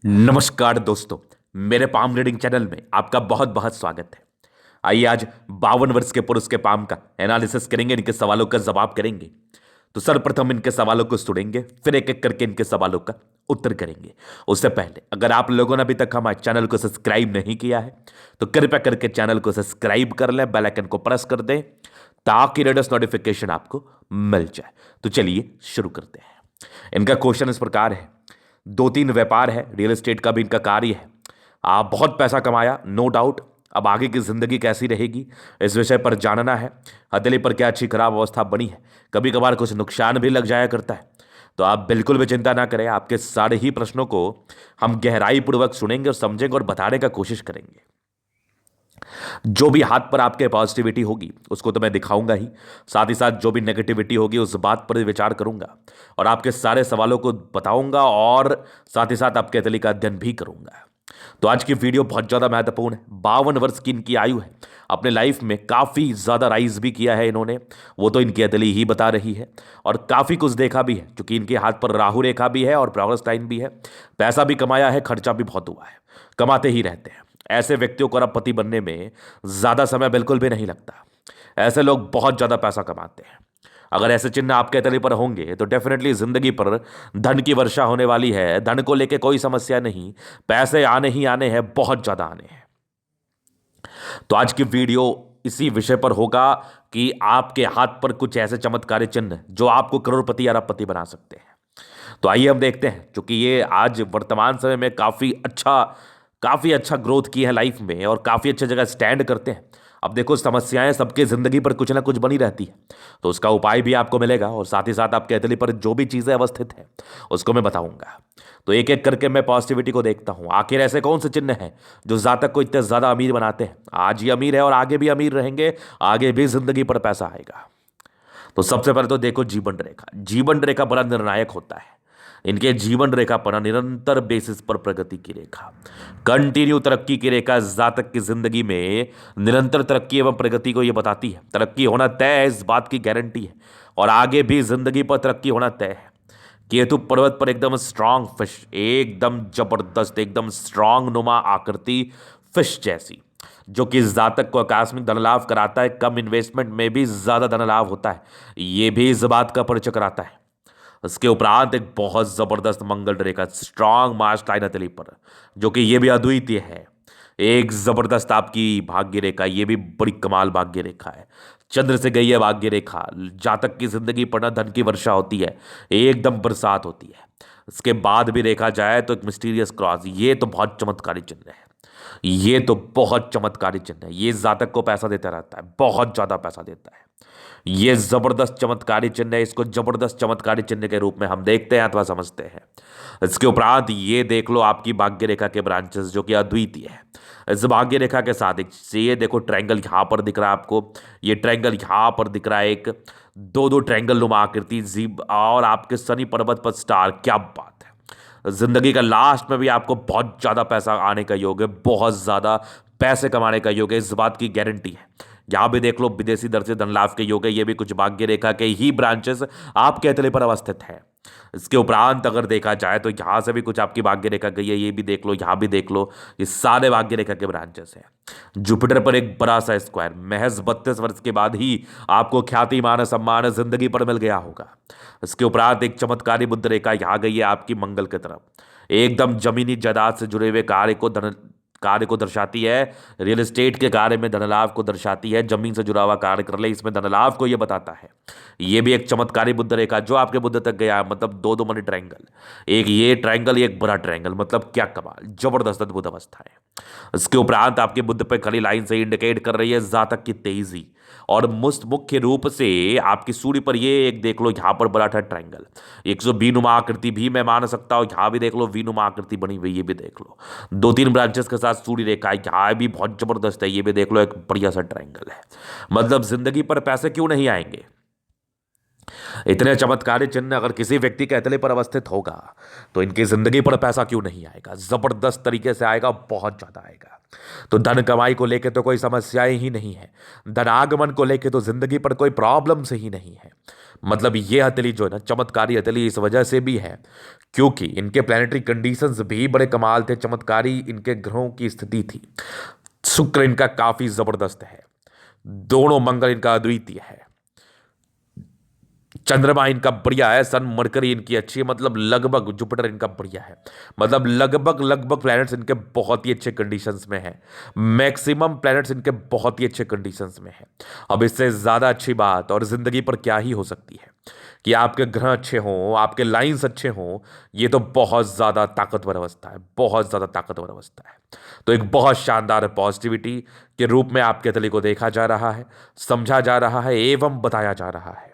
नमस्कार दोस्तों। मेरे पाम रीडिंग चैनल में आपका बहुत बहुत स्वागत है। आइए आज 52 वर्ष के पुरुष के पाम का एनालिसिस करेंगे, इनके सवालों का जवाब करेंगे। तो सर्वप्रथम इनके सवालों को सुनेंगे, फिर एक एक करके इनके सवालों का उत्तर करेंगे। उससे पहले अगर आप लोगों ने अभी तक हमारे चैनल को सब्सक्राइब नहीं किया है तो कृपया करके चैनल को सब्सक्राइब कर लें, बेल आइकन को प्रेस कर दें ताकि लेटेस्ट नोटिफिकेशन आपको मिल जाए। तो चलिए शुरू करते हैं। इनका क्वेश्चन इस प्रकार है। दो तीन व्यापार है, रियल एस्टेट का भी इनका कार्य है। आप बहुत पैसा कमाया, नो डाउट। अब आगे की जिंदगी कैसी रहेगी इस विषय पर जानना है। हथेली पर क्या अच्छी खराब अवस्था बनी है, कभी कभार कुछ नुकसान भी लग जाया करता है। तो आप बिल्कुल भी चिंता ना करें, आपके सारे ही प्रश्नों को हम गहराई पूर्वक सुनेंगे और समझेंगे और बताने का कोशिश करेंगे। जो भी हाथ पर आपके पॉजिटिविटी होगी उसको तो मैं दिखाऊंगा ही, साथ ही साथ जो भी नेगेटिविटी होगी उस बात पर भी विचार करूंगा और आपके सारे सवालों को बताऊंगा और साथ ही साथ आपके हथेली का अध्ययन भी करूंगा। तो आज की वीडियो बहुत ज़्यादा महत्वपूर्ण है। 52 वर्ष की इनकी आयु है। अपने लाइफ में काफ़ी ज़्यादा राइज भी किया है इन्होंने, वो तो इनकी हथेली ही बता रही है। और काफ़ी कुछ देखा भी है क्योंकि इनके हाथ पर राहु रेखा भी है और प्रोग्रेस लाइन भी है। पैसा भी कमाया है, खर्चा भी बहुत हुआ है, कमाते ही रहते हैं। ऐसे व्यक्तियों को अरबपति बनने में ज़्यादा समय बिल्कुल भी नहीं लगता। ऐसे लोग बहुत ज़्यादा पैसा कमाते हैं। अगर ऐसे चिन्ह आपके तले पर होंगे तो डेफिनेटली जिंदगी पर धन की वर्षा होने वाली है। धन को लेके कोई समस्या नहीं, पैसे आने ही आने हैं, बहुत ज़्यादा आने हैं। तो आज की वीडियो इसी विषय पर होगा कि आपके हाथ पर कुछ ऐसे चमत्कारी चिन्ह जो आपको करोड़पति अरबपति बना सकते हैं। तो आइए हम देखते हैं, क्योंकि ये आज वर्तमान समय में काफ़ी अच्छा ग्रोथ की है लाइफ में और काफ़ी अच्छी जगह स्टैंड करते हैं। अब देखो, समस्याएं सबके ज़िंदगी पर कुछ ना कुछ बनी रहती है, तो उसका उपाय भी आपको मिलेगा और साथ ही साथ आपके हथेली पर जो भी चीज़ें अवस्थित हैं उसको मैं बताऊंगा। तो एक एक करके मैं पॉजिटिविटी को देखता हूं। आखिर ऐसे कौन से चिन्ह हैं जो जातक को इतने ज़्यादा अमीर बनाते हैं? आज ही अमीर है और आगे भी अमीर रहेंगे, आगे भी जिंदगी पर पैसा आएगा। तो सबसे पहले तो देखो, जीवन रेखा। जीवन रेखा बड़ा निर्णायक होता है। इनके जीवन रेखा पर निरंतर बेसिस पर प्रगति की रेखा, कंटिन्यू तरक्की की रेखा जातक की जिंदगी में निरंतर तरक्की एवं प्रगति को यह बताती है। तरक्की होना तय है, इस बात की गारंटी है और आगे भी जिंदगी पर तरक्की होना तय है। केतु पर्वत पर एकदम स्ट्रांग फिश, एकदम जबरदस्त, एकदम स्ट्रांग नुमा आकृति फिश जैसी, जो कि जातक को आकस्मिक धन लाभ कराता है। कम इन्वेस्टमेंट में भी ज्यादा धन लाभ होता है, ये भी इस बात का परिचय कराता है। उसके उपरांत एक बहुत जबरदस्त मंगल रेखा, स्ट्रांग मार्च लाइन हथेली पर, जो कि ये भी अद्वितीय है। एक जबरदस्त आपकी भाग्य रेखा, ये भी बड़ी कमाल भाग्य रेखा है। चंद्र से गई है भाग्य रेखा। जातक की जिंदगी पर ना धन की वर्षा होती है, एकदम बरसात होती है। इसके बाद भी देखा जाए तो एक मिस्टीरियस क्रॉस, ये तो बहुत चमत्कारी चिन्ह है। ये तो बहुत चमत्कारी चिन्ह है। ये जातक को पैसा देता रहता है, बहुत ज्यादा पैसा देता है। ये जबरदस्त चमत्कारी चिन्ह है। इसको जबरदस्त चमत्कारी चिन्ह के रूप में हम देखते हैं अथवा समझते हैं। इसके उपरांत ये देख लो आपकी भाग्य रेखा के ब्रांचेस, जो कि अद्वितीय है। इस भाग्य रेखा के साथ एक ये देखो ट्रायंगल यहां पर दिख रहा है आपको, ये ट्रायंगल यहां पर दिख रहा है, एक दो दो ट्रायंगल नुमा आकृति जीब और आपके शनि पर्वत पर स्टार। क्या बात है! जिंदगी का लास्ट में भी आपको बहुत ज्यादा पैसा आने का योग है, बहुत ज्यादा पैसे कमाने का योग है, इस बात की गारंटी है। यहां भी देख लो विदेशी दर से धन लाभ के योग है, ये भी कुछ भाग्य रेखा के ही ब्रांचेस आपके हथेली पर अवस्थित है। इसके उपरांत अगर देखा जाए तो यहां से भी कुछ आपकी भाग्य रेखा गई है, ये भी देख लो, यहां भी देख लो, ये सारे भाग्य रेखा के ब्रांचेस हैं। जुपिटर पर एक बड़ा सा स्क्वायर, महज 32 वर्ष के बाद ही आपको ख्याति मान सम्मान जिंदगी पर मिल गया होगा। इसके उपरांत एक चमत्कारी बुध रेखा यहां गई है आपकी मंगल की तरफ, एकदम जमीनी जायदाद से जुड़े हुए कार्य को दर्शाती है। रियल एस्टेट के कार्य में धनलाभ को दर्शाती है। जमीन से जुड़ा हुआ कार्य कर ले, इसमें धनलाभ को यह बताता है। ये भी एक चमत्कारी बुध रेखा जो आपके बुध तक गया है, मतलब दो दो मनी ट्रायंगल, एक ये ट्रायंगल एक बड़ा ट्रायंगल, मतलब क्या कमाल, जबरदस्त अद्भुत अवस्था है। इसके उपरांत आपके बुध पे खड़ी लाइन से इंडिकेट कर रही है जातक की तेजी और मुख्य रूप से आपकी सूर्य पर ये एक देख लो, यहां पर बड़ा था ट्रायंगल, 120 नुमा आकृति भी मैं मान सकता हूं। यहां भी देख लो वी नुमा आकृति बनी हुई, ये भी देख लो, दो तीन ब्रांचेस के साथ सूर्य रेखा है, यहां भी बहुत जबरदस्त है, ये भी देख लो, एक बढ़िया सा ट्रायंगल है। मतलब जिंदगी पर पैसे क्यों नहीं आएंगे? इतने चमत्कारी चिन्ह अगर किसी व्यक्ति के हथेली पर अवस्थित होगा तो इनकी जिंदगी पर पैसा क्यों नहीं आएगा? जबरदस्त तरीके से आएगा, बहुत ज्यादा आएगा। तो धन कमाई को लेकर तो कोई समस्याएं ही नहीं है, धनागमन को लेकर तो जिंदगी पर कोई प्रॉब्लम से ही नहीं है। मतलब ये हथेली जो है ना, चमत्कारी हथेली इस वजह से भी है क्योंकि इनके प्लानिटरी कंडीशंस भी बड़े कमाल थे, चमत्कारी इनके ग्रहों की स्थिति थी। शुक्र इनका काफी जबरदस्त है, दोनों मंगल इनका अद्वितीय है, चंद्रमा इनका बढ़िया है, सन मरकरी इनकी अच्छी है, मतलब लगभग जुपिटर इनका बढ़िया है, मतलब लगभग लगभग प्लैनेट्स इनके बहुत ही अच्छे कंडीशंस में है, मैक्सिमम प्लैनेट्स इनके बहुत ही अच्छे कंडीशंस में है। अब इससे ज़्यादा अच्छी बात और ज़िंदगी पर क्या ही हो सकती है कि आपके ग्रह अच्छे हों, आपके लाइंस अच्छे हों। ये तो बहुत ज़्यादा ताकतवर अवस्था है, बहुत ज़्यादा ताकतवर अवस्था है। तो एक बहुत शानदार पॉजिटिविटी के रूप में आपके तले को देखा जा रहा है, समझा जा रहा है एवं बताया जा रहा है।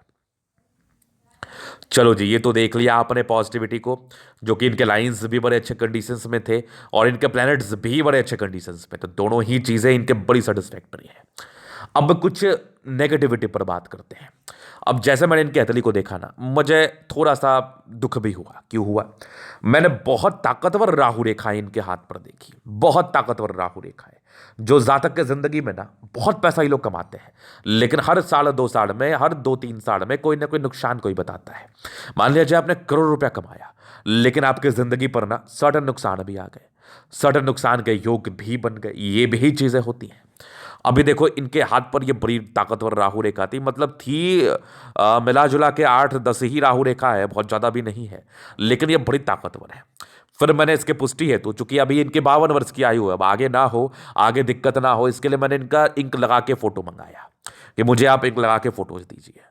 चलो जी, ये तो देख लिया आपने पॉजिटिविटी को, जो कि इनके लाइंस भी बड़े अच्छे कंडीशंस में थे और इनके प्लैनेट्स भी बड़े अच्छे कंडीशंस में, तो दोनों ही चीज़ें इनके बड़ी सेटिस्फैक्टरी हैं। अब कुछ नेगेटिविटी पर बात करते हैं। अब जैसे मैंने इनके हथेली को देखा ना, मुझे थोड़ा सा दुख भी हुआ। क्यों हुआ? मैंने बहुत ताकतवर राहु रेखाएं इनके हाथ पर देखी, बहुत ताकतवर राहु रेखाएं, जो जातक के जिंदगी में ना बहुत पैसा ही लोग कमाते हैं, लेकिन हर साल 2 साल में, हर 2-3 साल में कोई ना कोई नुकसान कोई बताता है। मान लीजिए आपने करोड़ रुपया कमाया, लेकिन आपकी जिंदगी पर ना सडन नुकसान भी आ गए, सडन नुकसान के योग भी बन गए, ये भी चीजें होती हैं। अभी देखो इनके हाथ पर ये बड़ी ताकतवर राहु रेखा थी, मतलब थी मिला जुला के 8-10 ही राहु रेखा है, बहुत ज़्यादा भी नहीं है, लेकिन ये बड़ी ताकतवर है। फिर मैंने इसके पुष्टि हेतु, चूंकि अभी इनके 52 वर्ष की आयु है, अब आगे ना हो, आगे दिक्कत ना हो, इसके लिए मैंने इनका इंक लगा के फोटो मंगाया कि मुझे आप इंक लगा के फोटोज दीजिए।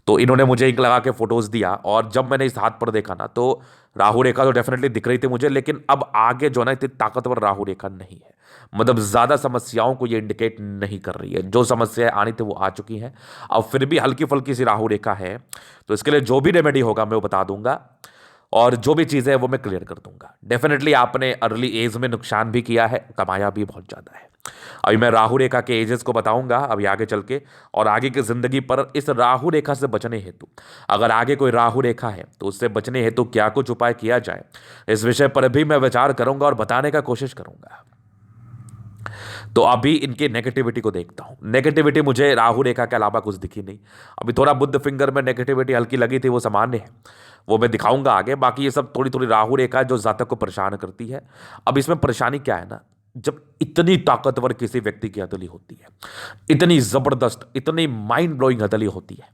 तो इन्होंने मुझे इंक लगा के फोटोज दिया और जब मैंने इस हाथ पर देखा ना, तो राहु रेखा तो डेफिनेटली दिख रही थी मुझे, लेकिन अब आगे जो ना इतनी ताकतवर राहु रेखा नहीं है, मतलब ज्यादा समस्याओं को ये इंडिकेट नहीं कर रही है। जो समस्याएं आनी थी वो आ चुकी हैं, अब फिर भी हल्की फुल्की सी राहु रेखा है, तो इसके लिए जो भी रेमेडी होगा मैं वो बता दूंगा और जो भी चीज़ें हैं वो मैं क्लियर कर दूंगा। डेफिनेटली आपने अर्ली एज में नुकसान भी किया है, कमाया भी बहुत ज़्यादा है। अभी मैं राहु रेखा के एजेस को बताऊंगा अभी आगे चल के, और आगे की जिंदगी पर इस राहु रेखा से बचने हेतु, अगर आगे कोई राहु रेखा है तो उससे बचने हेतु क्या कुछ उपाय किया जाए, इस विषय पर भी मैं विचार करूंगा और बताने का कोशिश करूंगा। तो अभी इनके नेगेटिविटी को देखता हूं। नेगेटिविटी मुझे राहु रेखा के अलावा कुछ दिखी नहीं। अभी थोड़ा बुद्ध फिंगर में नेगेटिविटी हल्की लगी थी, वो सामान्य है, वो मैं दिखाऊंगा आगे। बाकी ये सब थोड़ी थोड़ी राहु रेखा है जो जातक को परेशान करती है। अब इसमें परेशानी क्या है ना, जब इतनी ताकतवर किसी व्यक्ति की हथेली होती है, इतनी जबरदस्त, इतनी माइंड ब्लोइंग हथेली होती है,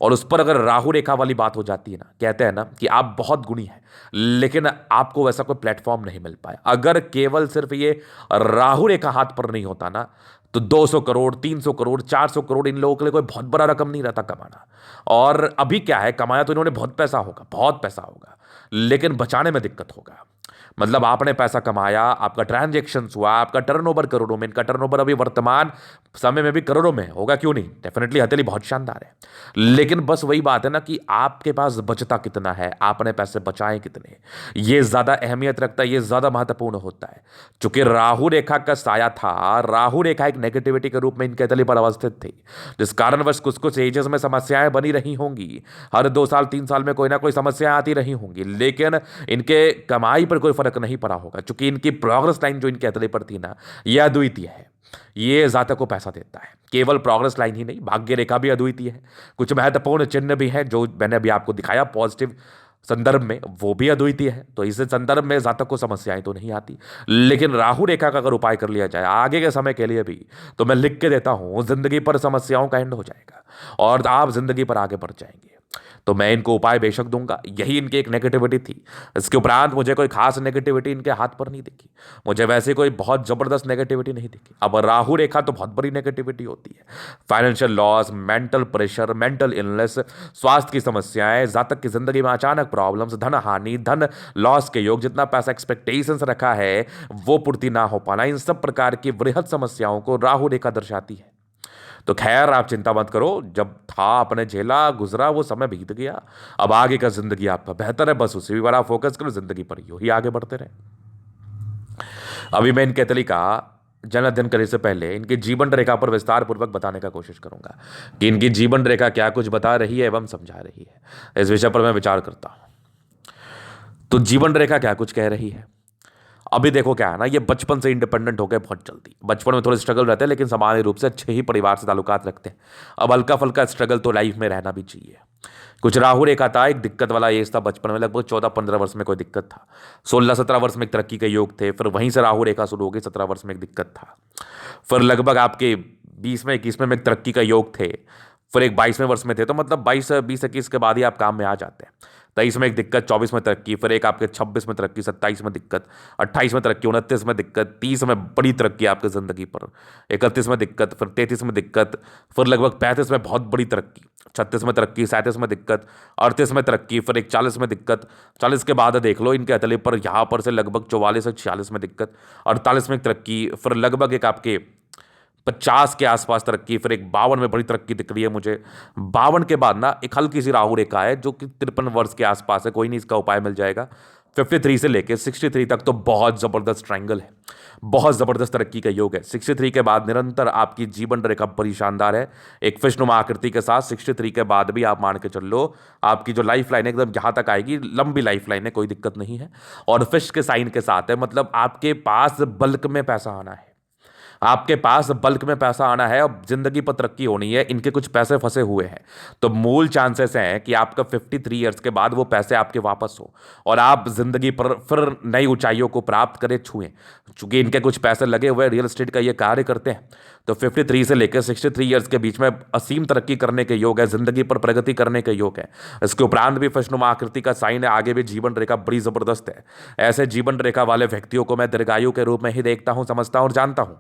और उस पर अगर राहु रेखा वाली बात हो जाती है ना, कहते हैं ना कि आप बहुत गुणी हैं, लेकिन आपको वैसा कोई प्लेटफॉर्म नहीं मिल पाया। अगर केवल सिर्फ ये राहु रेखा हाथ पर नहीं होता ना, तो 200 करोड़, 300 करोड़, 400 करोड़ इन लोगों के लिए कोई बहुत बड़ा रकम नहीं रहता कमाना। और अभी क्या है, कमाया तो इन्होंने बहुत पैसा होगा, बहुत पैसा होगा, लेकिन बचाने में दिक्कत होगा। मतलब आपने पैसा कमाया, आपका ट्रांजेक्शन हुआ, आपका टर्नओवर करोड़ों में, इनका टर्नओवर अभी वर्तमान समय में भी करोड़ों में होगा, क्यों नहीं, डेफिनेटली हथेली बहुत शानदार है। लेकिन बस वही बात है ना कि आपके पास बचता कितना है, आपने पैसे बचाए कितने, ये ज्यादा अहमियत रखता है, ये ज्यादा महत्वपूर्ण होता है। चूंकि राहु रेखा का साया था, राहु रेखा एक नेगेटिविटी के रूप में इनके हथेली पर अवस्थित थी, जिस कारणवश कुछ कुछ एजेस में समस्याएं बनी रही होंगी, हर 2 साल 3 साल में कोई ना कोई समस्या आती रही होंगी, लेकिन इनके कमाई पर कोई फर्क नहीं पड़ा होगा, क्योंकि इनकी प्रोग्रेस लाइन जो इनके हथेली पर थी ना, यह अद्वितीय है। ये जातक को पैसा देता है, केवल प्रोग्रेस लाइन ही नहीं, भाग्य रेखा भी अद्वितीय है, कुछ महत्वपूर्ण चिन्ह भी है जो मैंने अभी आपको दिखाया पॉजिटिव संदर्भ में, वो भी अद्वितीय है। तो इस संदर्भ में जातक को समस्याएं तो नहीं आती, लेकिन राहु रेखा का अगर उपाय कर लिया जाए आगे के समय के लिए भी, तो मैं लिख के देता हूं, जिंदगी पर समस्याओं का एंड हो जाएगा और आप जिंदगी पर आगे बढ़ जाएंगे। तो मैं इनको उपाय बेशक दूंगा, यही इनकी एक नेगेटिविटी थी। इसके उपरांत मुझे कोई खास नेगेटिविटी इनके हाथ पर नहीं दिखी, मुझे वैसे कोई बहुत जबरदस्त नेगेटिविटी नहीं दिखी। अब राहु रेखा तो बहुत बड़ी नेगेटिविटी होती है, financial loss, mental pressure, mental illness, स्वास्थ्य की समस्याएं, जातक की जिंदगी में अचानक प्रॉब्लम्स, धन हानि, धन लॉस के योग, जितना पैसा एक्सपेक्टेशंस रखा है वो पूर्ति ना हो पाना, इन सब प्रकार की वृहद समस्याओं को राहु रेखा दर्शाती है। तो खैर आप चिंता मत करो, जब था आपने झेला गुजरा, वो समय बीत गया, अब आगे का जिंदगी आपका बेहतर है, बस उसी पर आप फोकस करो, जिंदगी पर यूं ही आगे बढ़ते रहे। अभी मैं इनके हथेली का जन्मदिन करने से पहले इनकी जीवन रेखा पर विस्तार पूर्वक बताने का कोशिश करूंगा कि इनकी जीवन रेखा क्या कुछ बता रही है एवं समझा रही है, इस विषय पर मैं विचार करता हूं। तो जीवन रेखा क्या कुछ कह रही है, अभी देखो क्या है ना, ये बचपन से इंडिपेंडेंट हो गए बहुत जल्दी। बचपन में थोड़े स्ट्रगल रहते हैं लेकिन सामान्य रूप से अच्छे ही परिवार से ताल्लुकात रखते हैं। अब हल्का फुल्का स्ट्रगल तो लाइफ में रहना भी चाहिए। कुछ राहु रेखा था, एक दिक्कत वाला एज था बचपन में, लगभग 14-15 वर्ष में कोई दिक्कत था। 16-17 वर्ष में एक तरक्की के योग थे, फिर वहीं से राहु रेखा शुरू हो गई। 17 वर्ष में एक दिक्कत था, फिर लगभग आपके 20 में 21 में एक तरक्की का योग थे, फिर एक 22वें वर्ष में थे। तो मतलब 22 20 21 के बाद ही आप काम में आ जाते हैं। 23 में एक दिक्कत, 24 में तरक्की, फिर एक आपके 26 में तरक्की, 27 में दिक्कत, 28 में तरक्की, 29 में दिक्कत, 30 में बड़ी तरक्की आपकी ज़िंदगी पर, 31 में दिक्कत, फिर 33 में दिक्कत, फिर लगभग 35 में बहुत बड़ी तरक्की, 36 में तरक्की, 37 में दिक्कत, 38 में तरक्की, फिर एक 40 में दिक्कत। 40 के बाद देख लो इनके अतले पर, यहाँ पर से लगभग 44 से 46 में दिक्कत, 48 में एक तरक्की, फिर लगभग एक आपके 50 के आसपास तरक्की, फिर एक 52 में बड़ी तरक्की दिख रही है मुझे। 52 के बाद ना एक हल्की सी राहु रेखा है जो कि 53 वर्ष के आसपास है, कोई नहीं इसका उपाय मिल जाएगा। 53 से लेके 63 तक तो बहुत जबरदस्त ट्रायंगल है, बहुत जबरदस्त तरक्की का योग है। 63 के बाद निरंतर आपकी जीवन रेखा बड़ी शानदार है, एक फिश आकृति के साथ। 63 के बाद भी आप मान के चल लो आपकी जो लाइफ लाइन है एकदम जहां तक आएगी, लंबी लाइफ लाइन है, कोई दिक्कत नहीं है। और फिश के साइन के साथ है, मतलब आपके पास बल्क में पैसा आना है, आपके पास बल्क में पैसा आना है और जिंदगी पर तरक्की होनी है। इनके कुछ पैसे फंसे हुए हैं, तो मूल चांसेस हैं कि आपका 53 ईयर्स के बाद वो पैसे आपके वापस हो और आप जिंदगी पर फिर नई ऊंचाइयों को प्राप्त करें, छुएं। चूंकि इनके कुछ पैसे लगे हुए रियल एस्टेट का ये कार्य करते हैं, तो 53 से लेकर 63 ईयर्स के बीच में असीम तरक्की करने के योग है, जिंदगी पर प्रगति करने के योग है। इसके उपरांत भी फिशनुमा आकृति का साइन है, आगे भी जीवन रेखा बड़ी जबरदस्त है। ऐसे जीवन रेखा वाले व्यक्तियों को मैं दीर्घायु के रूप में ही देखता हूं, समझता हूं और जानता हूं।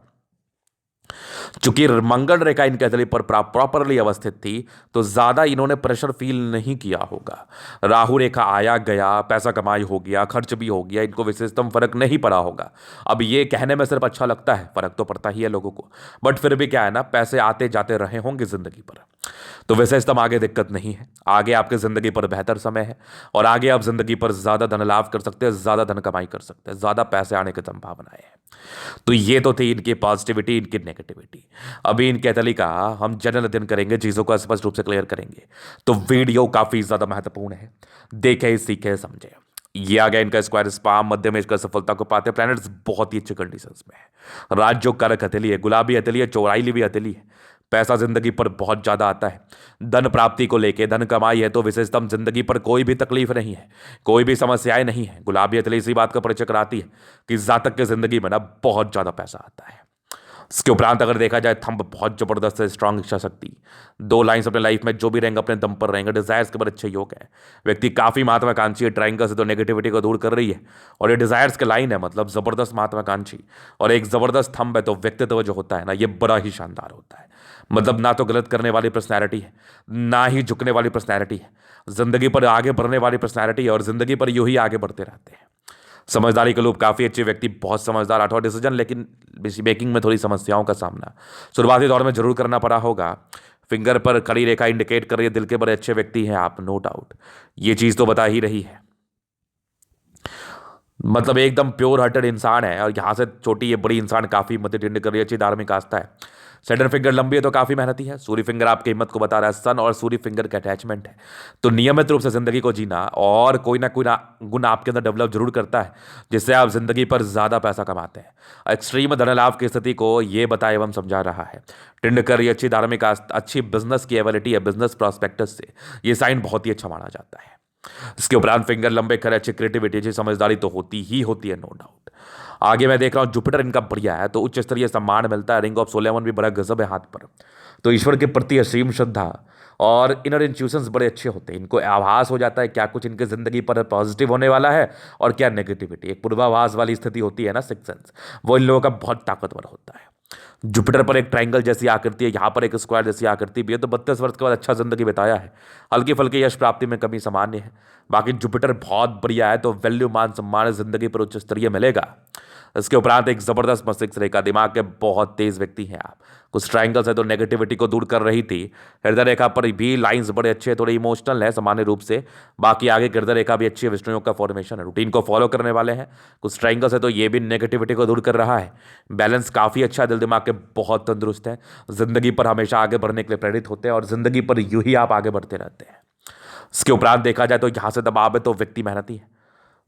चूंकि मंगल रेखा इनके हथेली पर प्रॉपरली अवस्थित थी, तो ज्यादा इन्होंने प्रेशर फील नहीं किया होगा। राहु रेखा आया गया, पैसा कमाई हो गया, खर्च भी हो गया, इनको विशेषतम फर्क नहीं पड़ा होगा। अब ये कहने में सिर्फ अच्छा लगता है, फर्क तो पड़ता ही है लोगों को, बट फिर भी क्या है ना, पैसे आते जाते रहे होंगे जिंदगी पर, तो विशेषतम आगे दिक्कत नहीं है। आगे आपके जिंदगी पर बेहतर समय है और आगे आप जिंदगी पर ज्यादा धन लाभ कर सकते हैं, ज्यादा धन कमाई कर सकते हैं, ज्यादा पैसे आने की संभावनाएं हैं। तो ये तो थी इनकी पॉजिटिविटी, इनकी नेगेटिविटी। अभी इनके तली का हम जनरल अध्ययन करेंगे, चीजों को स्पष्ट रूप से क्लियर करेंगे। तो वीडियो काफी ज्यादा महत्वपूर्ण है, देखे सीखे समझे। ये आ गया इनका स्क्वायर स्पाम, मध्य में इसका सफलता को पाते प्लैनेट्स बहुत ही अच्छे कंडीशंस में है। राज्य कारक हथेली है, गुलाबी हथेली है, चौराई भी हथेली है। पैसा जिंदगी पर बहुत ज्यादा आता है, धन प्राप्ति को लेके, धन कमाई है तो विशेषतम जिंदगी पर कोई भी तकलीफ नहीं है, कोई भी समस्याएं नहीं है। गुलाबी हथेली इसी बात का परिचय कराती है कि जातक के जिंदगी में ना बहुत ज्यादा पैसा आता है। इसके उपरांत अगर देखा जाए, थंब बहुत जबरदस्त है, स्ट्रांग इच्छा शक्ति, 2 लाइन्स अपने लाइफ में जो भी रहेंगे अपने दम पर रहेंगे। डिजायर्स के बड़े अच्छे योग है, व्यक्ति काफी महत्वाकांक्षी है, ट्रायंगल से तो नेगेटिविटी को दूर कर रही है और ये डिजायर्स के लाइन है, मतलब जबरदस्त महत्वाकांक्षी और एक जबरदस्त थंब है। तो व्यक्तित्व जो होता है ना, ये बड़ा ही शानदार होता है। मतलब ना तो गलत करने वाली पर्सनैलिटी है, ना ही झुकने वाली पर्सनैलिटी है, जिंदगी पर आगे बढ़ने वाली पर्सनैलिटी है और जिंदगी पर यूं ही आगे बढ़ते रहते हैं। समझदारी के लोग, काफी अच्छे व्यक्ति, बहुत समझदार, आठवां डिसीजन, लेकिन मेकिंग में थोड़ी समस्याओं का सामना शुरुआती दौर में जरूर करना पड़ा होगा। फिंगर पर खड़ी रेखा इंडिकेट कर रही है दिल के बड़े अच्छे व्यक्ति हैं आप, नो डाउट, ये चीज तो बता ही रही है। मतलब एकदम प्योर हार्टेड इंसान है और यहां से छोटी ये बड़ी इंसान काफी मध्य टिंड कर रही है, अच्छी धार्मिक आस्था है। सेडन फिंगर लंबी है तो काफी मेहनती है। सूर्य फिंगर आपकी हिम्मत को बता रहा है, सन और सूर्य फिंगर का अटैचमेंट है, तो नियमित रूप से जिंदगी को जीना और कोई ना गुण आपके अंदर डेवलप जरूर करता है, जिससे आप जिंदगी पर ज्यादा पैसा कमाते हैं। एक्सट्रीम धन लाभ की स्थिति को ये बताए एवं समझा रहा है। टिंडकर ये अच्छी धार्मिक अच्छी बिजनेस की एबिलिटी है, बिजनेस प्रोस्पेक्टस से ये साइन बहुत ही अच्छा माना जाता है। इसके उपरांत फिंगर लंबे खड़े, अच्छी क्रिएटिविटी, अच्छी समझदारी तो होती ही होती है, नो डाउट। आगे मैं देख रहा हूं जुपिटर इनका बढ़िया है, तो उच्च स्तरीय सम्मान मिलता है। रिंग ऑफ सोलेमन भी बड़ा गजब है हाथ पर, तो ईश्वर के प्रति असीम श्रद्धा और इनर इंट्यूशंस बड़े अच्छे होते हैं। इनको आभास हो जाता है क्या कुछ इनके जिंदगी पर पॉजिटिव होने वाला है और क्या नेगेटिविटी, एक पूर्वाभास वाली स्थिति होती है ना, सिक्स सेंस, वो इन लोगों का बहुत ताकतवर होता है। जुपिटर पर एक ट्रायंगल जैसी आकृति है, यहाँ पर एक स्क्वायर जैसी आकृति भी है, तो 32 वर्ष के बाद अच्छा जिंदगी बिताया है। हल्की फुल्की यश प्राप्ति में कमी सामान्य है, बाकी जुपिटर बहुत बढ़िया है, तो वैल्यू, मान सम्मान जिंदगी पर उच्च स्तरीय मिलेगा। इसके उपरांत एक जबरदस्त मस्तिष्क रेखा, दिमाग के बहुत तेज व्यक्ति हैं आप। कुछ ट्रायंगल्स है तो नेगेटिविटी को दूर कर रही थी। हृदय रेखा पर भी लाइंस बड़े अच्छे, थोड़े इमोशनल है सामान्य रूप से, बाकी आगे हृदय रेखा भी अच्छी है, विष्णु का फॉर्मेशन है, रूटीन को फॉलो करने वाले हैं। कुछ ट्रायंगल्स है तो ये भी नेगेटिविटी को दूर कर रहा है। बैलेंस काफी अच्छा है, दिल दिमाग के बहुत तंदुरुस्त है, जिंदगी पर हमेशा आगे बढ़ने के लिए प्रेरित होते हैं और जिंदगी पर यूं ही आप आगे बढ़ते रहते हैं। इसके उपरांत देखा जाए तो यहां से दबाव है तो व्यक्ति मेहनती है,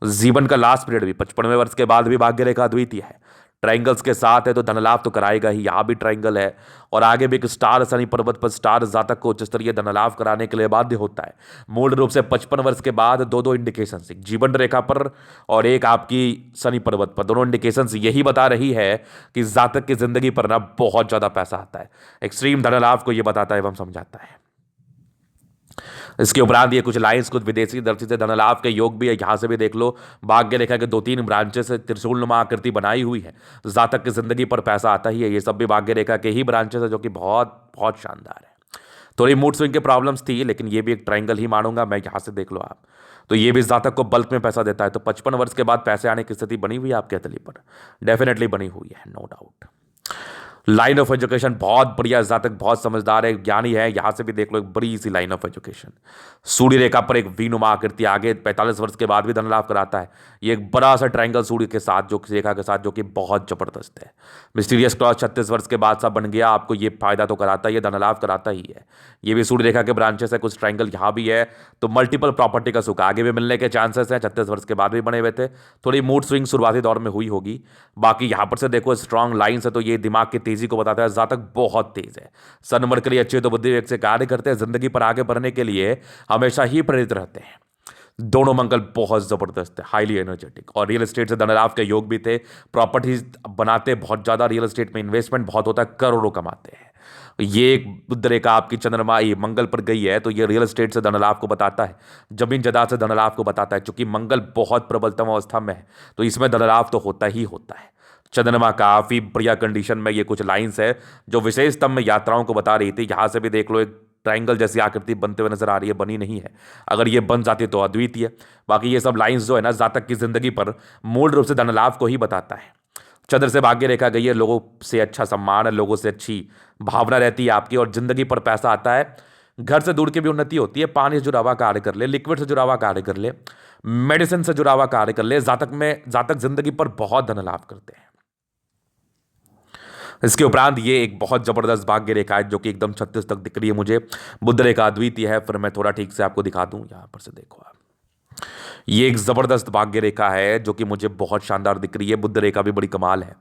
जीवन का लास्ट पीरियड भी 55वें वर्ष के बाद भी भाग्य रेखा अद्वितीय है। ट्रायंगल्स के साथ है तो धन लाभ तो कराएगा ही, यहां भी ट्रायंगल है और आगे भी एक स्टार शनि पर्वत पर स्टार जातक को उच्च स्तरीय धन लाभ कराने के लिए बाध्य होता है। मूल रूप से 55 वर्ष के बाद दो दो इंडिकेशन, एक जीवन रेखा पर और एक आपकी शनि पर्वत पर, दोनों इंडिकेशन यही बता रही है कि जातक की जिंदगी पर ना बहुत ज्यादा पैसा आता है। एक्सट्रीम धन लाभ को यह बताता है एवं समझाता है। इसके उपरांत ये कुछ लाइंस, कुछ विदेशी दृष्टि से धन लाभ के योग भी है, यहां से भी देख लो। भाग्य रेखा के दो तीन ब्रांचेस से त्रिशूल नुमा आकृति बनाई हुई है, जातक की जिंदगी पर पैसा आता ही है। ये सब भी भाग्य रेखा के ही ब्रांचेस है, जो कि बहुत बहुत शानदार है। थोड़ी मूड स्विंग की प्रॉब्लम्स थी, लेकिन ये भी एक ट्रायंगल ही मानूंगा मैं, यहां से देख लो आप। तो ये भी जातक को बल्क में पैसा देता है। तो 55 वर्ष के बाद पैसे आने की स्थिति बनी हुई है आपके हथेली पर, डेफिनेटली बनी हुई है, no doubt. Line of education बहुत बढ़िया, जातक बहुत समझदार है, ज्ञानी है, यहां से भी देख लो एक बड़ी सी लाइन ऑफ एजुकेशन। सूर्य रेखा पर एक वीनुमा आकृति आगे 45 वर्ष के बाद भी धन लाभ कराता है। ये एक बड़ा सा ट्रायंगल सूर्य के साथ, जो रेखा के साथ, जो कि बहुत जबरदस्त है। मिस्टीरियस क्रॉस 36 वर्ष के बाद सब बन गया, आपको ये फायदा तो कराता ही है, धन लाभ कराता ही है। ये भी सूर्य रेखा के ब्रांचेस है, कुछ ट्रायंगल यहां भी है। तो मल्टीपल प्रॉपर्टी का सुख आगे भी मिलने के चांसेस है। 36 वर्ष के बाद भी बने हुए थे। थोड़ी मूड स्विंग शुरुआती दौर में हुई होगी। बाकी यहां पर से देखो स्ट्रांग लाइन्स है, तो ये दिमाग की तेजी को बताता है। जातक बहुत तेज है, सन मरकरी अच्छे तो बुद्धि से कार्य करते हैं, जिंदगी पर आगे बढ़ने के लिए हमेशा ही प्रेरित रहते हैं। दोनों मंगल बहुत जबरदस्त है, हाईली एनर्जेटिक, और रियल एस्टेट से धन लाभ के योग भी थे। प्रॉपर्टीज बनाते बहुत ज्यादा, रियल एस्टेट में इन्वेस्टमेंट बहुत होता है, करोड़ों कमाते हैं। ये एक बुध रेखा आपकी चंद्रमा ये मंगल पर गई है, तो ये रियल एस्टेट से धन लाभ को बताता है, जमीन जायदाद से धन लाभ को बताता है। क्योंकि मंगल बहुत प्रबलतम अवस्था में है, तो इसमें धन लाभ तो होता ही होता है। चंद्रमा काफी बढ़िया कंडीशन में, ये कुछ लाइंस है जो विशेष स्तंभ में यात्राओं को बता रही थी। यहां से भी देख लो एक ट्रायंगल जैसी आकृति बनते हुए नजर आ रही है, बनी नहीं है। अगर ये बन जाती तो अद्वितीय। बाकी ये सब लाइंस जो है ना, जातक की जिंदगी पर मूल रूप से धन लाभ को ही बताता है। चंद्र से भाग्य रेखा गई है, लोगों से अच्छा सम्मान है, लोगों से अच्छी भावना रहती है आपकी, और जिंदगी पर पैसा आता है। घर से दूर की भी उन्नति होती है। पानी से जुड़ा हुआ कार्य कर ले, लिक्विड से जुड़ा हुआ कार्य कर ले, मेडिसिन से जुड़ा हुआ कार्य कर ले, जातक जिंदगी पर बहुत धन लाभ करते हैं। इसके उपरांत ये एक बहुत जबरदस्त भाग्य रेखा है, जो कि एकदम 36 तक दिख रही है मुझे। बुध रेखा अद्वितीय है। फिर मैं थोड़ा ठीक से आपको दिखा दूं, यहां पर से देखो आप, ये एक जबरदस्त भाग्य रेखा है जो कि मुझे बहुत शानदार दिख रही है। बुध रेखा भी बड़ी कमाल है।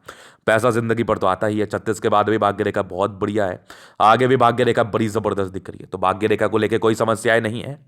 पैसा जिंदगी पर तो आता ही है। 36 के बाद भी भाग्य रेखा बहुत बढ़िया है। आगे भी भाग्य रेखा बड़ी जबरदस्त दिख रही है। तो भाग्य रेखा को लेकर कोई समस्याएं नहीं है।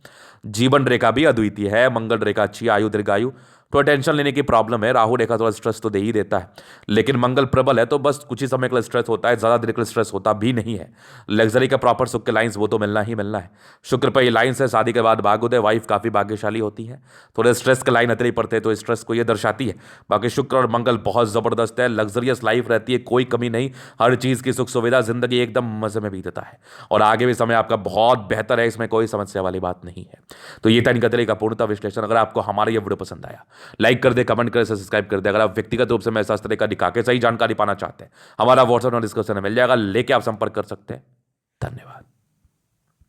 जीवन रेखा भी अद्वितीय है। मंगल रेखा अच्छी, आयु दीर्घायु, थोड़ा टेंशन लेने की प्रॉब्लम है। राहु रेखा थोड़ा स्ट्रेस तो दे ही देता है, लेकिन मंगल प्रबल है, तो बस कुछ ही समय के लिए स्ट्रेस होता है, ज्यादा देर के लिए स्ट्रेस होता भी नहीं है। लग्जरी का प्रॉपर सुख के लाइंस वो तो मिलना ही मिलना है। शुक्र पर ये लाइंस है, शादी के बाद भाग्योदय, वाइफ काफी भाग्यशाली होती है। थोड़े स्ट्रेस के लाइन अतरी पड़ते हैं, तो स्ट्रेस को ये दर्शाती है। बाकी शुक्र और मंगल बहुत जबरदस्त है। लग्जरियस लाइफ रहती है, कोई कमी नहीं, हर चीज की सुख सुविधा, जिंदगी एकदम मजे में बीतता है। और आगे भी समय आपका बहुत बेहतर है, इसमें कोई समस्या वाली बात नहीं है। तो ये था इनका तरीके का पूर्णतः विश्लेषण। अगर आपको हमारा ये वीडियो पसंद आया, लाइक कर दे, कमेंट कर, सब्सक्राइब कर दे। अगर आप व्यक्तिगत रूप से मैं शास्त्र का दिखा के सही जानकारी पाना चाहते हैं, हमारा व्हाट्सएप और डिस्क्रिप्शन में मिल जाएगा, लेके आप संपर्क कर सकते हैं। धन्यवाद।